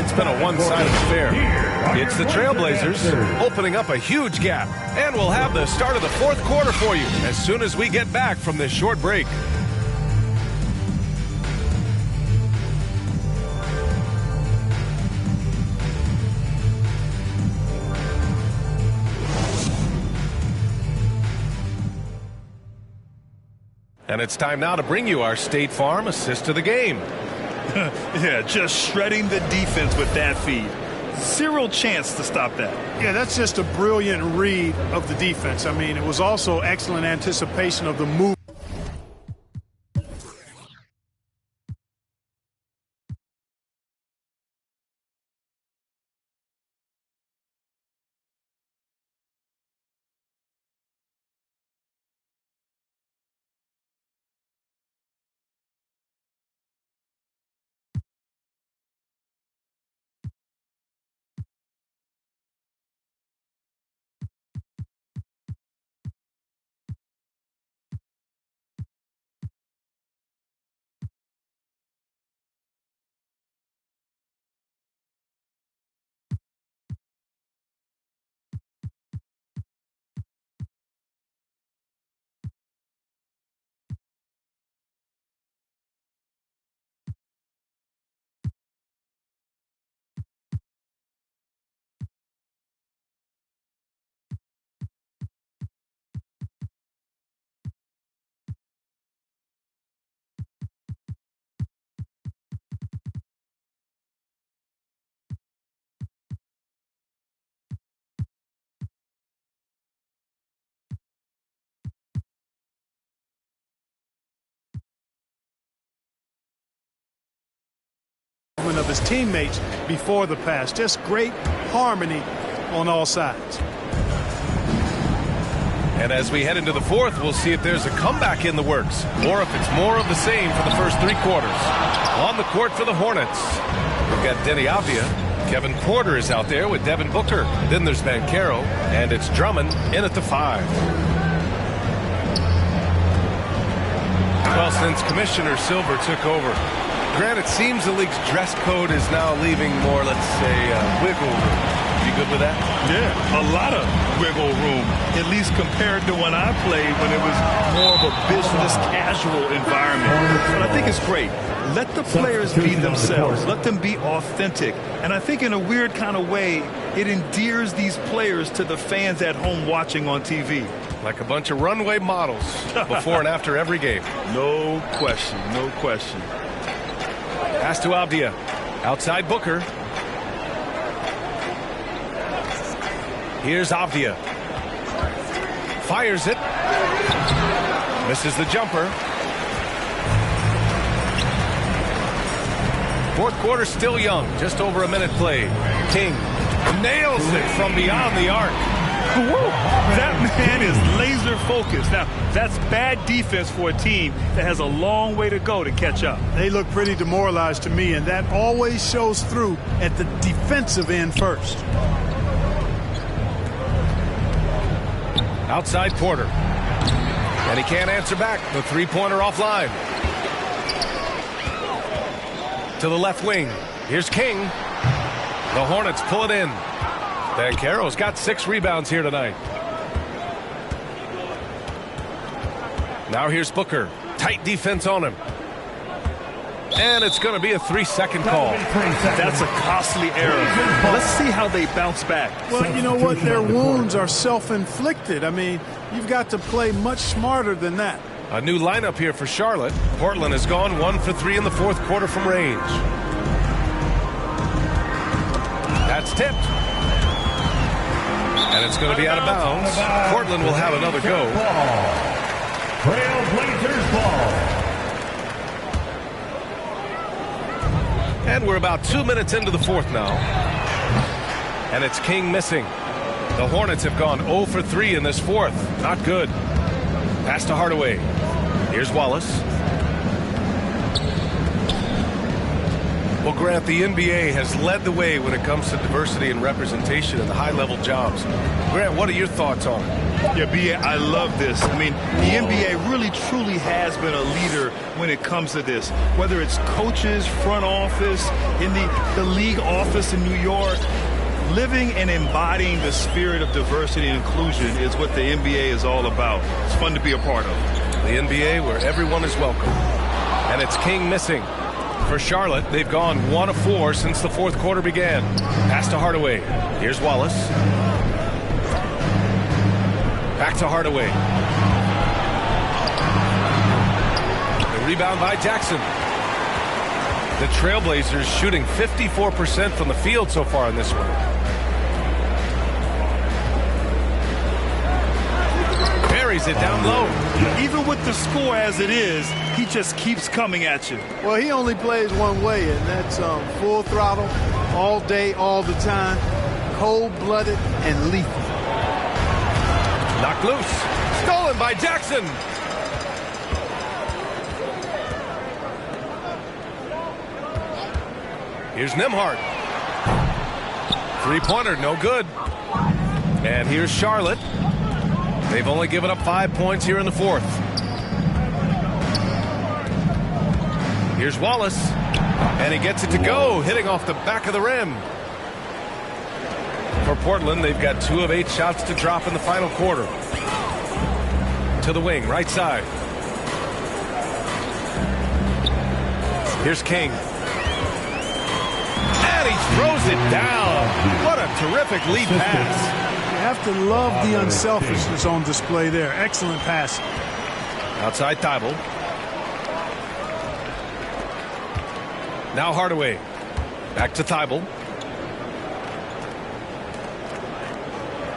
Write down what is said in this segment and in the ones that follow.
it's been a one-sided affair. It's the Trailblazers opening up a huge gap. And we'll have the start of the fourth quarter for you as soon as we get back from this short break. And it's time now to bring you our State Farm assist of the game. Yeah, just shredding the defense with that feed. Zero chance to stop that. Yeah, that's just a brilliant read of the defense. I mean, it was also excellent anticipation of the move. Of his teammates before the pass. Just great harmony on all sides. And as we head into the fourth, we'll see if there's a comeback in the works or if it's more of the same for the first three quarters. On the court for the Hornets, we've got Denny Avdia. Kevin Porter is out there with Devin Booker. Then there's Banchero, and it's Drummond in at the 5. Well, since Commissioner Silver took over, Grant, it seems the league's dress code is now leaving more, let's say, wiggle room. You good with that? Yeah, a lot of wiggle room, at least compared to when I played, when it was more of a business casual environment. But I think it's great. Let the players be themselves. Let them be authentic. And I think in a weird kind of way, it endears these players to the fans at home watching on TV. Like a bunch of runway models before and after every game. No question, no question. Pass to Avdia. Outside Booker. Here's Avdia. Fires it. Misses the jumper. Fourth quarter still young. Just over a minute played. King nails it from beyond the arc. Whoa, that man is laser focused. Now, that's bad defense for a team that has a long way to go to catch up. They look pretty demoralized to me, and that always shows through at the defensive end first. Outside Porter. And he can't answer back. The three-pointer offline. To the left wing. Here's King. The Hornets pull it in. Banchero's got 6 rebounds here tonight. Now here's Booker. Tight defense on him. And it's going to be a 3-second call. That's a costly error. Let's see how they bounce back. Well, you know what? Their wounds are self-inflicted. I mean, you've got to play much smarter than that. A new lineup here for Charlotte. Portland has gone 1 for 3 in the fourth quarter from range. That's tipped. And it's going to be out of bounds. Portland will have another go. Trailblazers ball. And we're about 2 minutes into the fourth now. And it's King missing. The Hornets have gone 0 for 3 in this fourth. Not good. Pass to Hardaway. Here's Wallace. Well, Grant, the NBA has led the way when it comes to diversity and representation in the high-level jobs. Grant, what are your thoughts on it? Yeah, B.A., I love this. I mean, the NBA really, truly has been a leader when it comes to this. Whether it's coaches, front office, in the league office in New York, living and embodying the spirit of diversity and inclusion is what the NBA is all about. It's fun to be a part of. The NBA where everyone is welcome. And it's King missing. For Charlotte, they've gone 1 of 4 since the fourth quarter began. Pass to Hardaway. Here's Wallace. Back to Hardaway. The rebound by Jackson. The Trailblazers shooting 54% from the field so far in this one. Buries it down low. Even with the score as it is, he just keeps coming at you. Well, he only plays one way, and that's full throttle, all day, all the time, cold-blooded and lethal. Knocked loose. Stolen by Jackson. Here's Nembhard. Three-pointer, no good. And here's Charlotte. They've only given up 5 points here in the fourth. Here's Wallace. And he gets it to go, hitting off the back of the rim. For Portland, they've got 2 of 8 shots to drop in the final quarter. To the wing, right side. Here's King. And he throws it down. What a terrific lead pass. You have to love the unselfishness on display there. Excellent pass. Outside Thibault. Now Hardaway. Back to Thibault.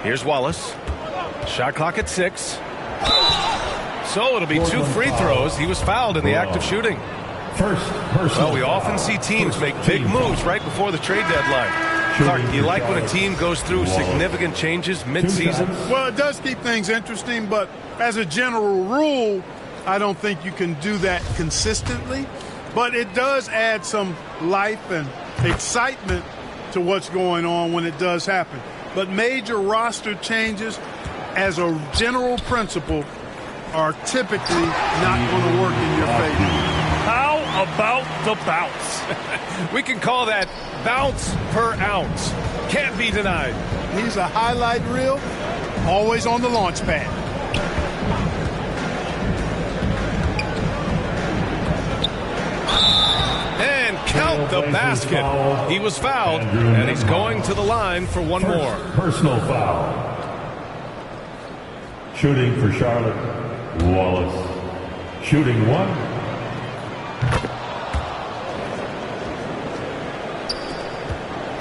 Here's Wallace. Shot clock at 6. So it'll be 2 free throws. He was fouled in the act of shooting. Well, we often see teams make big moves right before the trade deadline. Clark, do you like when a team goes through significant changes mid-season? Well, it does keep things interesting, but as a general rule, I don't think you can do that consistently. But it does add some life and excitement to what's going on when it does happen. But major roster changes, as a general principle, are typically not going to work in your favor. How about the bounce? We can call that bounce per ounce. Can't be denied. He's a highlight reel, always on the launch pad. And count the basket. He was fouled, and he's going to the line for one more. Personal foul. Shooting for Charlotte, Wallace. Shooting 1.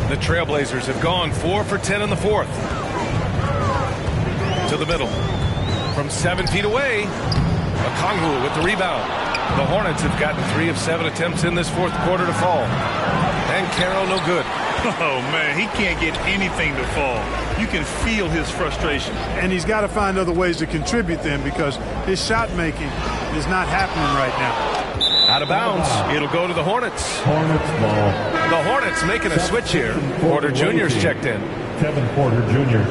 The Trailblazers have gone 4 for 10 in the fourth. To the middle. From 7 feet away, Okongwu with the rebound. The Hornets have gotten 3 of 7 attempts in this fourth quarter to fall. And Carroll no good. Oh, man, he can't get anything to fall. You can feel his frustration. And he's got to find other ways to contribute then, because his shot making is not happening right now. Out of bounds. It'll go to the Hornets. Hornets ball. The Hornets making a switch here. Porter Jr.'s checked in. Kevin Porter Jr.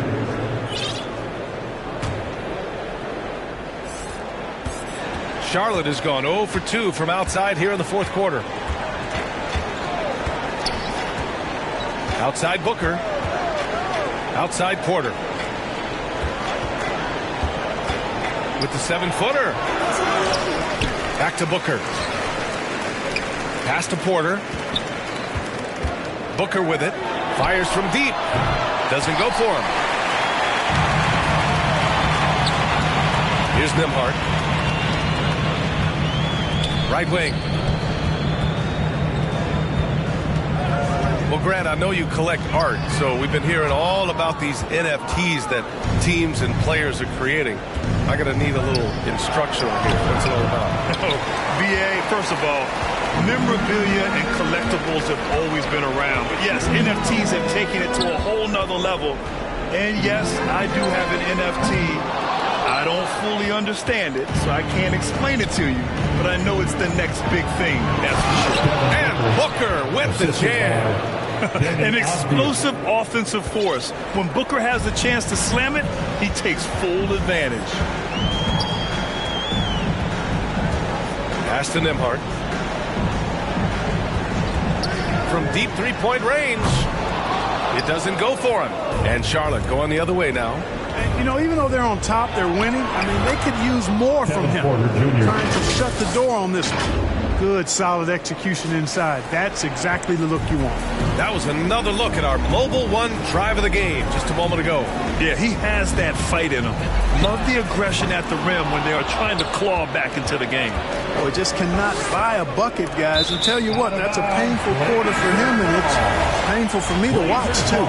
Charlotte has gone 0 for 2 from outside here in the fourth quarter. Outside Booker. Outside Porter. With the 7-footer. Back to Booker. Pass to Porter. Booker with it. Fires from deep. Doesn't go for him. Here's Nembhard. Right wing. Well, Grant, I know you collect art, so we've been hearing all about these NFTs that teams and players are creating. I'm going to need a little instructional here. What's it all about? Oh, BA, first of all, memorabilia and collectibles have always been around. But yes, NFTs have taken it to a whole nother level. And yes, I do have an NFT I don't fully understand it, so I can't explain it to you, but I know it's the next big thing, that's for sure. And Booker with the jam. An explosive offensive force. When Booker has a chance to slam it, he takes full advantage. Pass to Nembhard. From deep three-point range. It doesn't go for him. And Charlotte going the other way now. And, you know, even though they're on top, they're winning. I mean, they could use more from him. Trying to shut the door on this one. Good, solid execution inside. That's exactly the look you want. That was another look at our Mobile One drive of the game just a moment ago. Yeah, he has that fight in him. Love the aggression at the rim when they are trying to claw back into the game. Boy, just cannot buy a bucket, guys. And tell you what, that's a painful quarter for him, and it's painful for me to watch, too.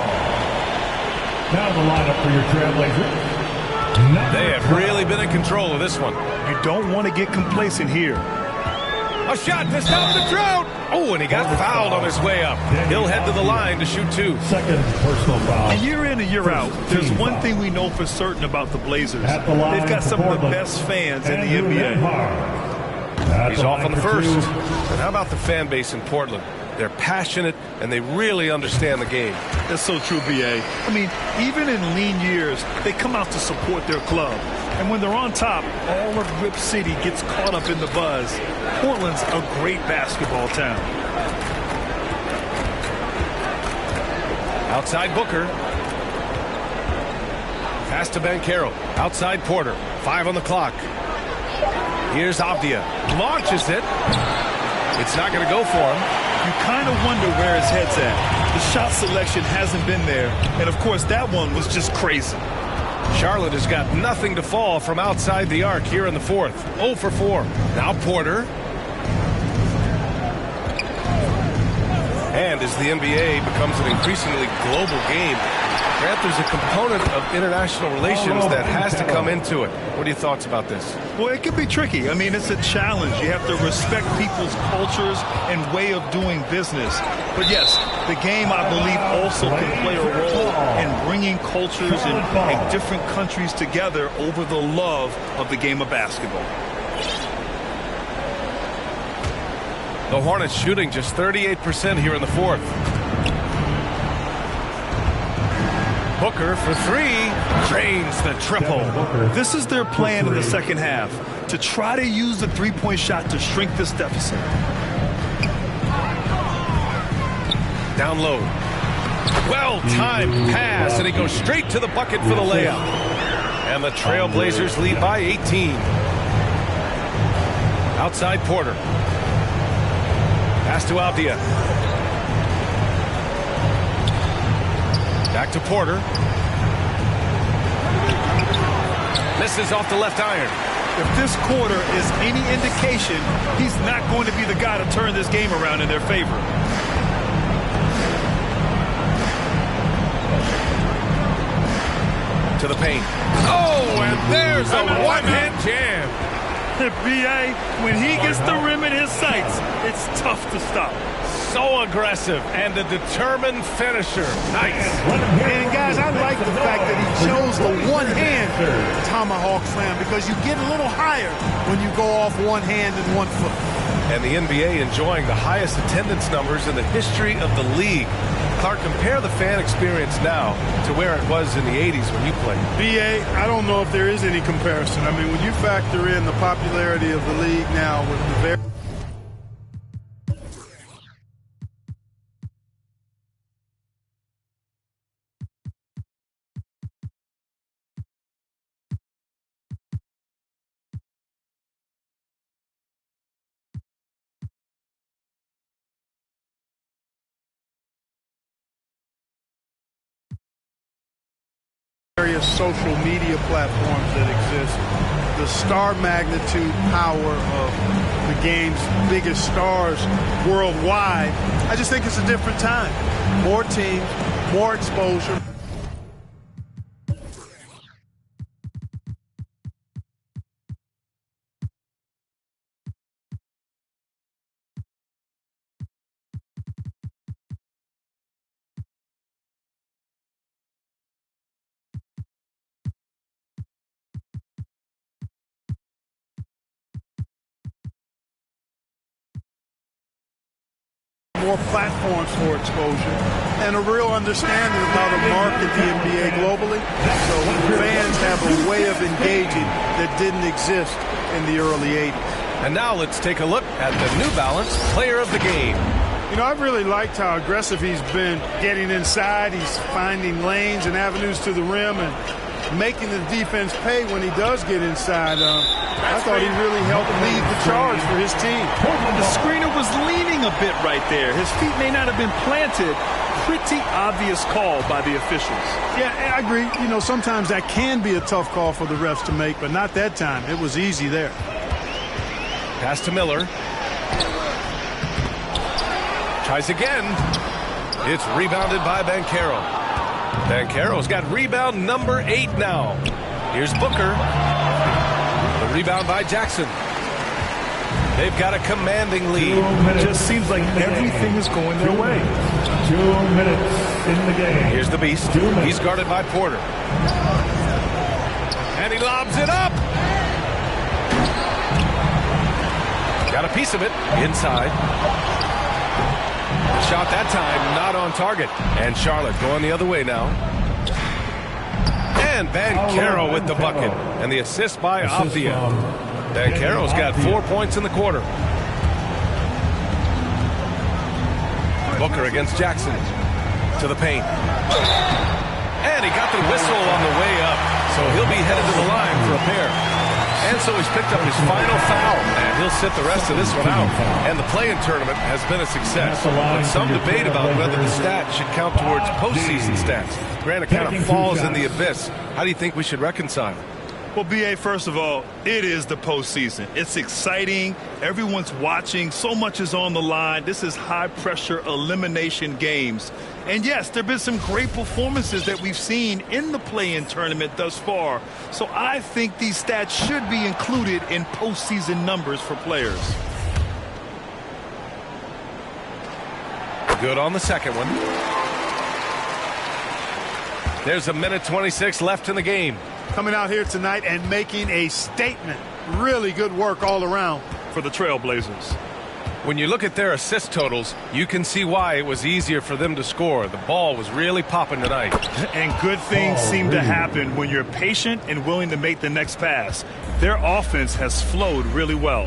Now the lineup for your Trailblazers. They have really been in control of this one. You don't want to get complacent here. A shot to stop the drought. Oh, and he got fouled on his way up. He'll head to the line to shoot two. Second personal foul. And year in and year out, there's one thing we know for certain about the Blazers. They've got some of the best fans in the NBA. He's off on the first. But how about the fan base in Portland? They're passionate, and they really understand the game. That's so true, B.A. I mean, even in lean years, they come out to support their club. And when they're on top, all of Rip City gets caught up in the buzz. Portland's a great basketball town. Outside Booker. Pass to Banchero. Outside Porter. 5 on the clock. Here's Avdia. Launches it. It's not going to go for him. You kind of wonder where his head's at. The shot selection hasn't been there. And, of course, that one was just crazy. Charlotte has got nothing to fall from outside the arc here in the fourth. 0 for 4. Now Porter. And as the NBA becomes an increasingly global game, Grant, there's a component of international relations that has to come into it. What are your thoughts about this? Well, it can be tricky. I mean, it's a challenge. You have to respect people's cultures and way of doing business. But yes, the game, I believe, also can play a role in bringing cultures and different countries together over the love of the game of basketball. The Hornets shooting just 38% here in the fourth. Booker for 3, drains the triple. This is their plan in the second half, to try to use the three-point shot to shrink this deficit. Down low. Well-timed pass, and he goes straight to the bucket for the layup. And the Trailblazers lead by 18. Outside Porter. Pass to Avdia. Back to Porter. Misses off the left iron. If this quarter is any indication, he's not going to be the guy to turn this game around in their favor. To the paint. Oh, and there's a one-hand jam. B.A., when he gets the rim in his sights, it's tough to stop. So aggressive and a determined finisher. Nice. And guys, I like the fact that he chose the one-hand tomahawk slam, because you get a little higher when you go off one hand and 1 foot. And the NBA enjoying the highest attendance numbers in the history of the league. Clark, compare the fan experience now to where it was in the 80s when you played. B.A., I don't know if there is any comparison. I mean, when you factor in the popularity of the league now with the very various social media platforms that exist, the star magnitude power of the game's biggest stars worldwide, I just think it's a different time. More teams, more exposure. platforms for exposure and a real understanding of how to market the NBA globally. So fans have a way of engaging that didn't exist in the early 80s. And now let's take a look at the New Balance Player of the Game. You know, I've really liked how aggressive he's been getting inside. He's finding lanes and avenues to the rim and making the defense pay when he does get inside. I thought he really helped lead the charge for his team. The screener was leaning a bit right there. His feet may not have been planted. Pretty obvious call by the officials. Yeah, I agree. You know, sometimes that can be a tough call for the refs to make, but not that time. It was easy there. Pass to Miller. Tries again. It's rebounded by Banchero. Banchero's got rebound number 8 now. Here's Booker. The rebound by Jackson. They've got a commanding lead. It just seems like everything is going their way. 2 minutes in the game. Here's the Beast. He's guarded by Porter. And he lobs it up. Got a piece of it inside. The shot that time not on target. And Charlotte going the other way now. And Banchero with the bucket. And the assist by Avdia. Banchero's got 4 points in the quarter. Booker against Jackson. To the paint. And he got the whistle on the way up. So he'll be headed to the line for a pair. And so he's picked up his final foul, and he'll sit the rest of this one out. And the play-in tournament has been a success. But some debate about whether the stat should count towards postseason stats. Granted, kind of falls in the abyss. How do you think we should reconcile? Well, B.A., first of all, it is the postseason. It's exciting. Everyone's watching. So much is on the line. This is high-pressure elimination games. And, yes, there have been some great performances that we've seen in the play-in tournament thus far. So I think these stats should be included in postseason numbers for players. Good on the second one. There's a minute 26 left in the game. Coming out here tonight and making a statement. Really good work all around for the Trailblazers. When you look at their assist totals, you can see why it was easier for them to score. The ball was really popping tonight. And good things seem to happen when you're patient and willing to make the next pass. Their offense has flowed really well.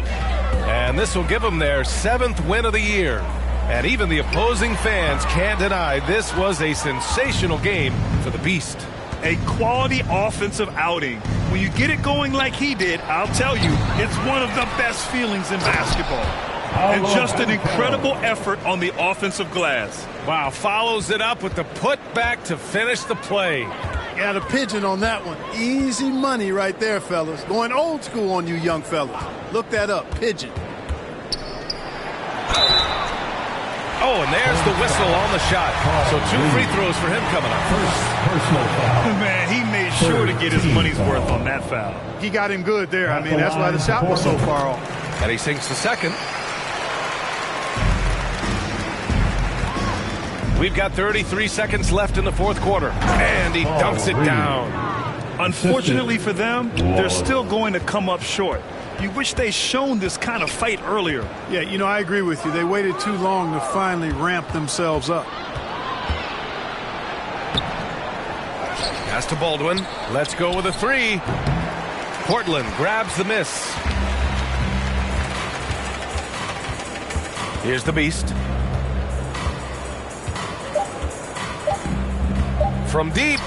And this will give them their 7th win of the year. And even the opposing fans can't deny this was a sensational game for the Beast. A quality offensive outing. When you get it going like he did, I'll tell you, it's one of the best feelings in basketball. And just an incredible effort on the offensive glass. Wow, follows it up with the putback to finish the play. Got a pigeon on that one. Easy money right there, fellas. Going old school on you young fellas. Look that up, pigeon. Oh, and there's the whistle on the shot. So 2 free throws for him coming up. Personal foul. Man, he made sure to get his money's worth on that foul. He got him good there. I mean, that's why the shot was so far off. And he sinks the second. We've got 33 seconds left in the 4th quarter. And he dunks it down. Unfortunately for them, they're still going to come up short. You wish they'd shown this kind of fight earlier. Yeah, you know, I agree with you. They waited too long to finally ramp themselves up. Pass to Baldwin. Let's go with a 3. Portland grabs the miss. Here's the Beast. From deep.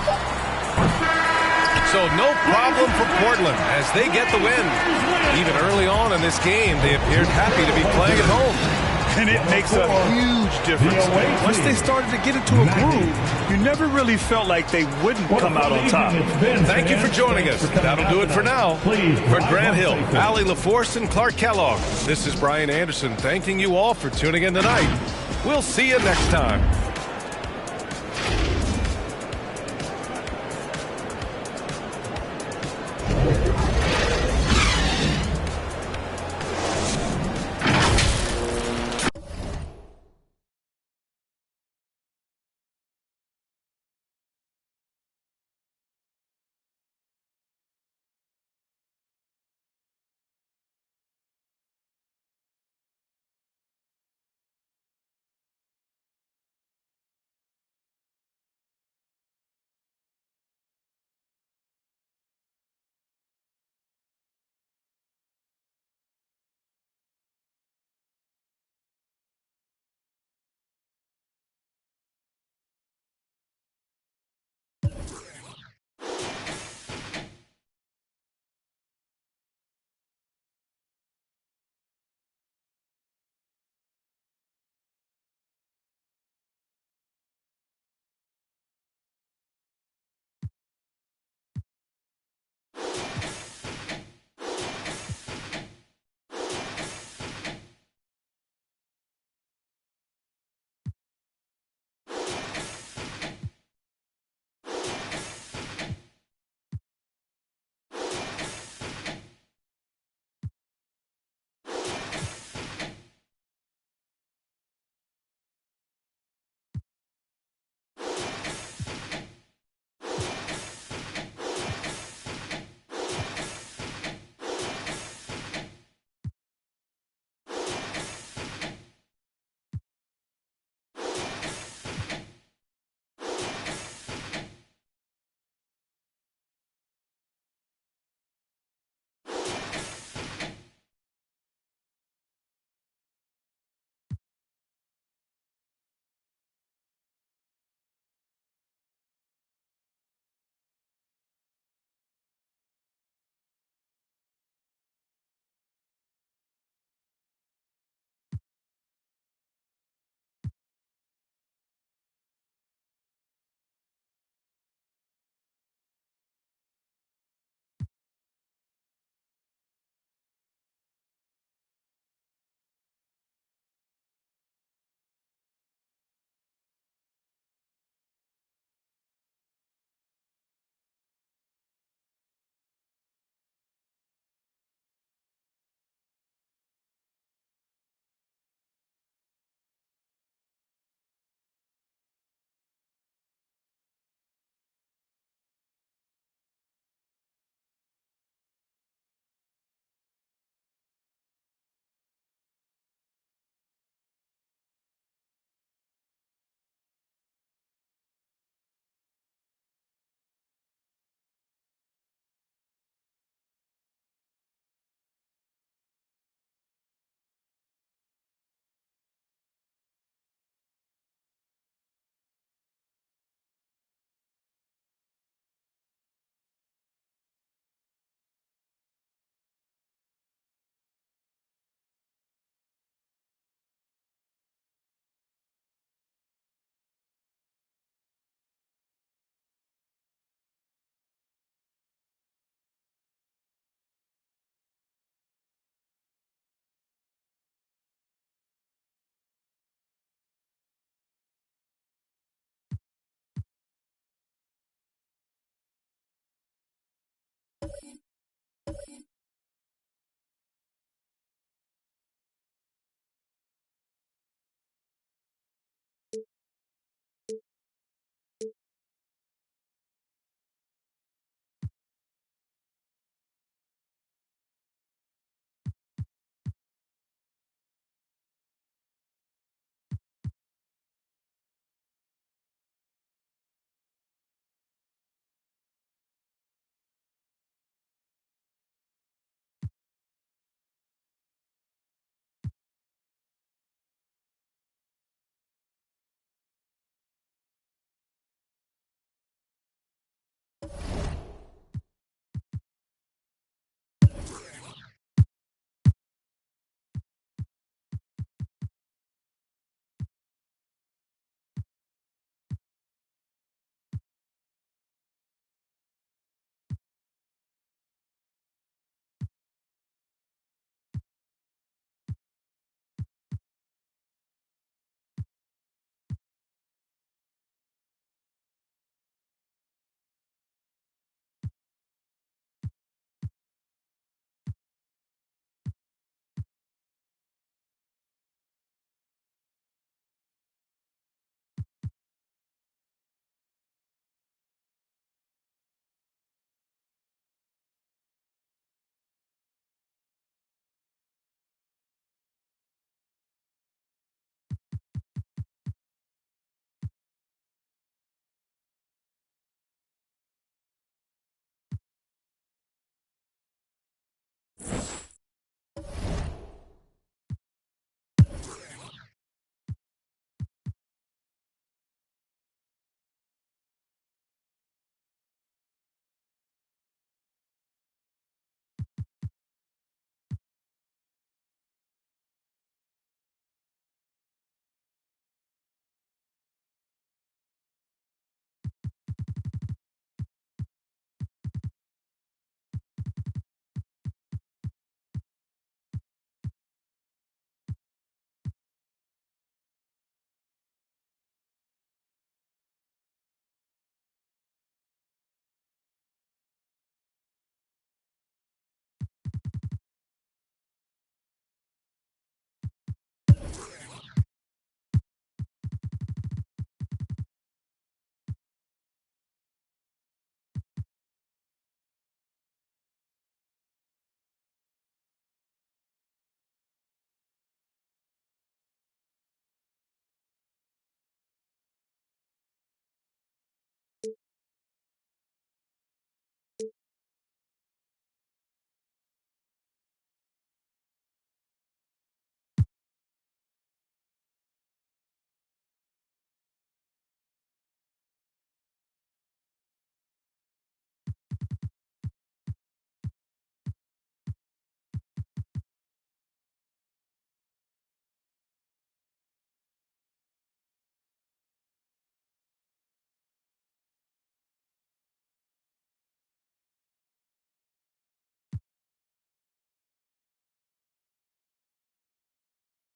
So no problem for Portland as they get the win. Even early on in this game, they appeared happy to be playing at home. And it makes a huge difference. Once they started to get into a groove, you never really felt like they wouldn't come out on top. Thank you for joining us. That'll do it for now. For Grant Hill, Allie LaForce, and Clark Kellogg, this is Brian Anderson thanking you all for tuning in tonight. We'll see you next time.